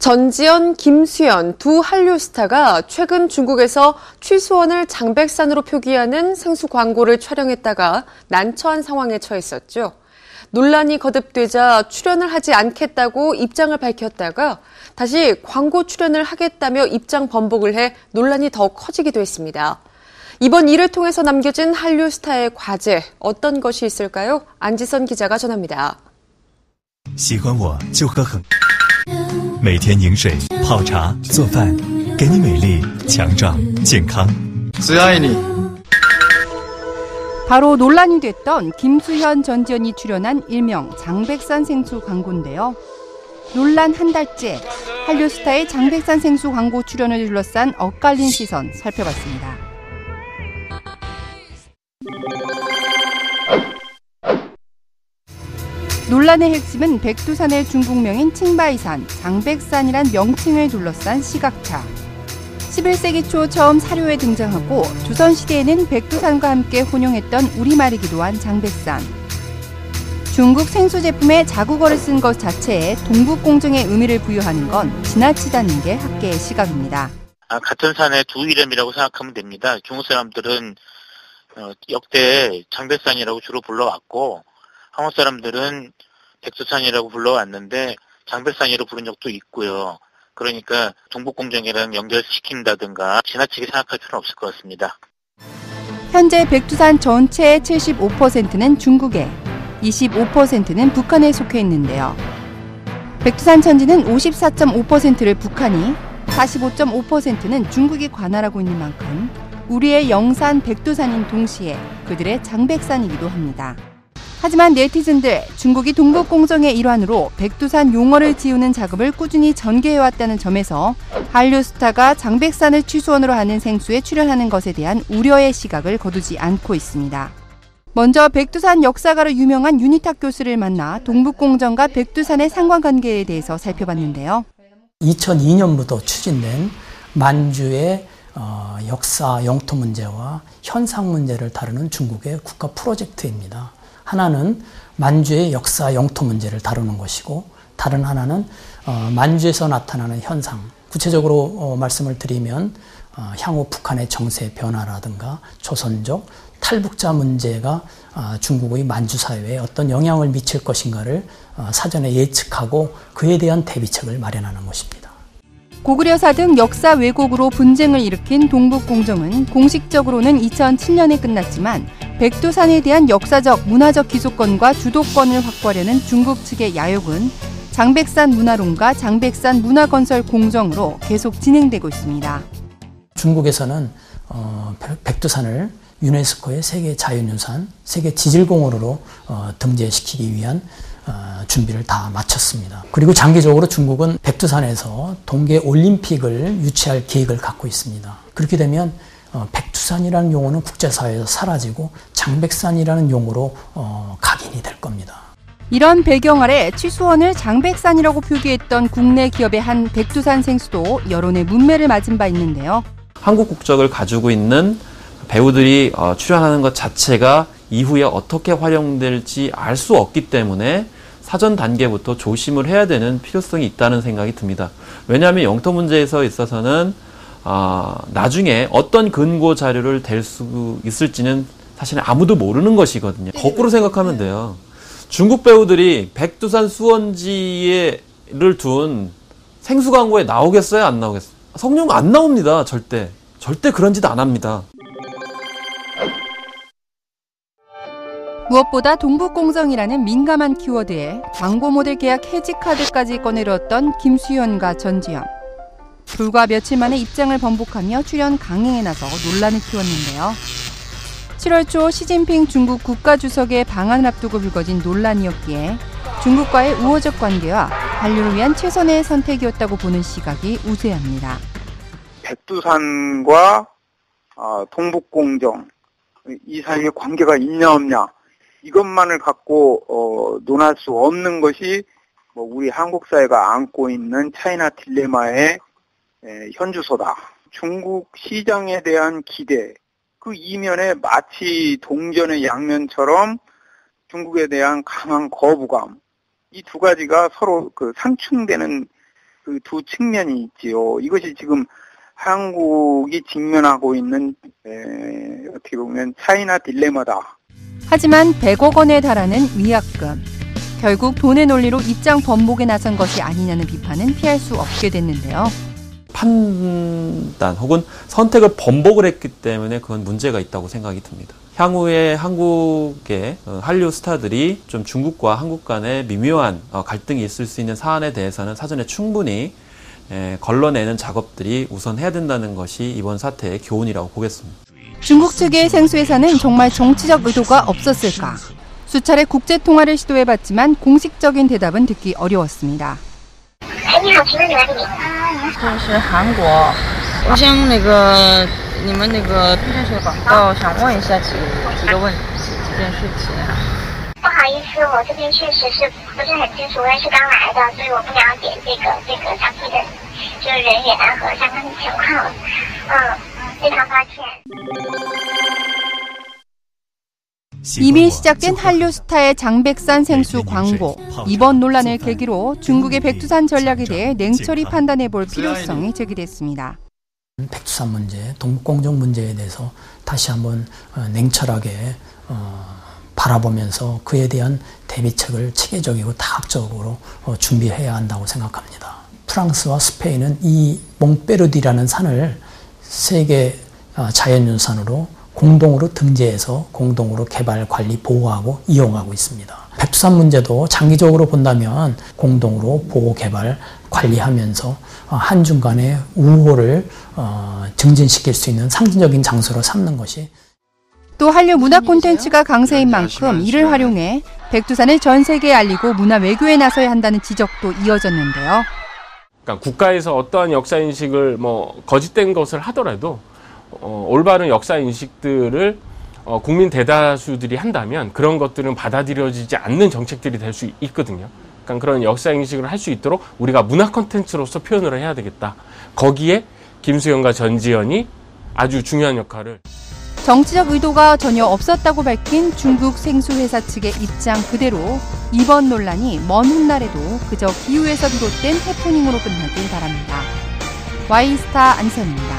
전지현, 김수현 두 한류 스타가 최근 중국에서 취수원을 장백산으로 표기하는 생수 광고를 촬영했다가 난처한 상황에 처했었죠. 논란이 거듭되자 출연을 하지 않겠다고 입장을 밝혔다가 다시 광고 출연을 하겠다며 입장 번복을 해 논란이 더 커지기도 했습니다. 이번 일을 통해서 남겨진 한류 스타의 과제, 어떤 것이 있을까요? 안지선 기자가 전합니다. 喜欢我就喝很每天饮水泡茶做饭给你美丽强壮健康最爱你 바로 논란이 됐던 김수현, 전지현이 출연한 일명 장백산 생수 광고인데요. 논란 한 달째 한류 스타의 장백산 생수 광고 출연을 둘러싼 엇갈린 시선 살펴봤습니다. 논란의 핵심은 백두산의 중국명인 칭바이산, 장백산이란 명칭을 둘러싼 시각차. 11세기 초 처음 사료에 등장하고 조선시대에는 백두산과 함께 혼용했던 우리말이기도 한 장백산. 중국 생수 제품에 자국어를 쓴 것 자체에 동북공정의 의미를 부여하는 건 지나치다는 게 학계의 시각입니다. 같은 산의 두 이름이라고 생각하면 됩니다. 중국 사람들은 역대 장백산이라고 주로 불러왔고 한국 사람들은 백두산이라고 불러왔는데 장백산이라고 부른 적도 있고요. 그러니까 동북공정이랑 연결시킨다든가 지나치게 생각할 필요는 없을 것 같습니다. 현재 백두산 전체의 75%는 중국에, 25%는 북한에 속해 있는데요. 백두산 천지는 54.5%를 북한이, 45.5%는 중국이 관할하고 있는 만큼 우리의 영산 백두산인 동시에 그들의 장백산이기도 합니다. 하지만 네티즌들, 중국이 동북공정의 일환으로 백두산 용어를 지우는 작업을 꾸준히 전개해왔다는 점에서 한류 스타가 장백산을 취수원으로 하는 생수에 출연하는 것에 대한 우려의 시각을 거두지 않고 있습니다. 먼저 백두산 역사가로 유명한 윤희탁 교수를 만나 동북공정과 백두산의 상관관계에 대해서 살펴봤는데요. 2002년부터 추진된 만주의 역사 영토 문제와 현상 문제를 다루는 중국의 국가 프로젝트입니다. 하나는 만주의 역사 영토 문제를 다루는 것이고 다른 하나는 만주에서 나타나는 현상, 구체적으로 말씀을 드리면 향후 북한의 정세 변화라든가 조선족 탈북자 문제가 중국의 만주 사회에 어떤 영향을 미칠 것인가를 사전에 예측하고 그에 대한 대비책을 마련하는 것입니다. 고구려사 등 역사 왜곡으로 분쟁을 일으킨 동북공정은 공식적으로는 2007년에 끝났지만 백두산에 대한 역사적, 문화적 기소권과 주도권을 확보하려는 중국 측의 야욕은 장백산 문화론과 장백산 문화건설 공정으로 계속 진행되고 있습니다. 중국에서는 백두산을 유네스코의 세계 자연유산, 세계 지질공원으로 등재시키기 위한 준비를 다 마쳤습니다. 그리고 장기적으로 중국은 백두산에서 동계올림픽을 유치할 계획을 갖고 있습니다. 그렇게 되면 백두산이라는 용어는 국제사회에서 사라지고 장백산이라는 용어로 각인이 될 겁니다. 이런 배경 아래 취수원을 장백산이라고 표기했던 국내 기업의 한 백두산 생수도 여론의 문매를 맞은 바 있는데요. 한국 국적을 가지고 있는 배우들이 출연하는 것 자체가 이후에 어떻게 활용될지 알 수 없기 때문에 사전 단계부터 조심을 해야 되는 필요성이 있다는 생각이 듭니다. 왜냐하면 영토 문제에서 있어서는 나중에 어떤 근거 자료를 댈 수 있을지는 사실 아무도 모르는 것이거든요. 거꾸로 생각하면 돼요. 중국 배우들이 백두산 수원지를 둔 생수 광고에 나오겠어요? 안 나오겠어요? 성룡 안 나옵니다. 절대 그런 짓 안 합니다. 무엇보다 동북공정이라는 민감한 키워드에 광고 모델 계약 해지 카드까지 꺼내들었던 김수현과 전지현. 불과 며칠 만에 입장을 번복하며 출연 강행에 나서 논란을 키웠는데요. 7월 초 시진핑 중국 국가주석의 방한을 앞두고 불거진 논란이었기에 중국과의 우호적 관계와 한류를 위한 최선의 선택이었다고 보는 시각이 우세합니다. 백두산과 동북공정 이 사이에 관계가 있냐 없냐 이것만을 갖고 논할 수 없는 것이 우리 한국 사회가 안고 있는 차이나 딜레마의 현주소다. 중국 시장에 대한 기대, 그 이면에 마치 동전의 양면처럼 중국에 대한 강한 거부감, 이 두 가지가 서로 상충되는 그 두 측면이 있지요. 이것이 지금 한국이 직면하고 있는 어떻게 보면 차이나 딜레마다. 하지만 100억 원에 달하는 위약금. 결국 돈의 논리로 입장 번복에 나선 것이 아니냐는 비판은 피할 수 없게 됐는데요. 판단 혹은 선택을 번복을 했기 때문에 그건 문제가 있다고 생각이 듭니다. 향후에 한국의 한류 스타들이 좀 중국과 한국 간의 미묘한 갈등이 있을 수 있는 사안에 대해서는 사전에 충분히 걸러내는 작업들이 우선 해야 된다는 것이 이번 사태의 교훈이라고 보겠습니다. 중국 측의 생수회사는 정말 정치적 의도가 없었을까? 수차례 국제 통화를 시도해봤지만 공식적인 대답은 듣기 어려웠습니다. 你好，请问你来自哪里？这是韩国。我想你们电视广告，想问一下几个问题，几件事情。不好意思，我这边确实是不是很清楚，因为是刚来的，所以我不了解这个详细的就是人员和相关的情况。非常抱歉。 이미 시작된 한류 스타의 장백산 생수 광고. 이번 논란을 계기로 중국의 백두산 전략에 대해 냉철히 판단해볼 필요성이 제기됐습니다. 백두산 문제, 동북공정 문제에 대해서 다시 한번 냉철하게 바라보면서 그에 대한 대비책을 체계적이고 다각적으로 준비해야 한다고 생각합니다. 프랑스와 스페인은 이 몽페르디라는 산을 세계 자연유산으로 공동으로 등재해서 공동으로 개발, 관리, 보호하고 이용하고 있습니다. 백두산 문제도 장기적으로 본다면 공동으로 보호, 개발, 관리하면서 한중 간의 우호를 증진시킬 수 있는 상징적인 장소로 삼는 것이 또 한류 문화 콘텐츠가 강세인 만큼 이를 활용해 백두산을 전 세계에 알리고 문화 외교에 나서야 한다는 지적도 이어졌는데요. 그러니까 국가에서 어떠한 역사 인식을 거짓된 것을 하더라도 올바른 역사 인식들을 국민 대다수들이 한다면 그런 것들은 받아들여지지 않는 정책들이 될 수 있거든요. 그러니까 그런 역사 인식을 할 수 있도록 우리가 문화 콘텐츠로서 표현을 해야 되겠다. 거기에 김수현과 전지현이 아주 중요한 역할을. 정치적 의도가 전혀 없었다고 밝힌 중국 생수회사 측의 입장 그대로 이번 논란이 먼 훗날에도 그저 기후에서 비롯된 해프닝으로 끝나길 바랍니다. Y스타 안선입니다.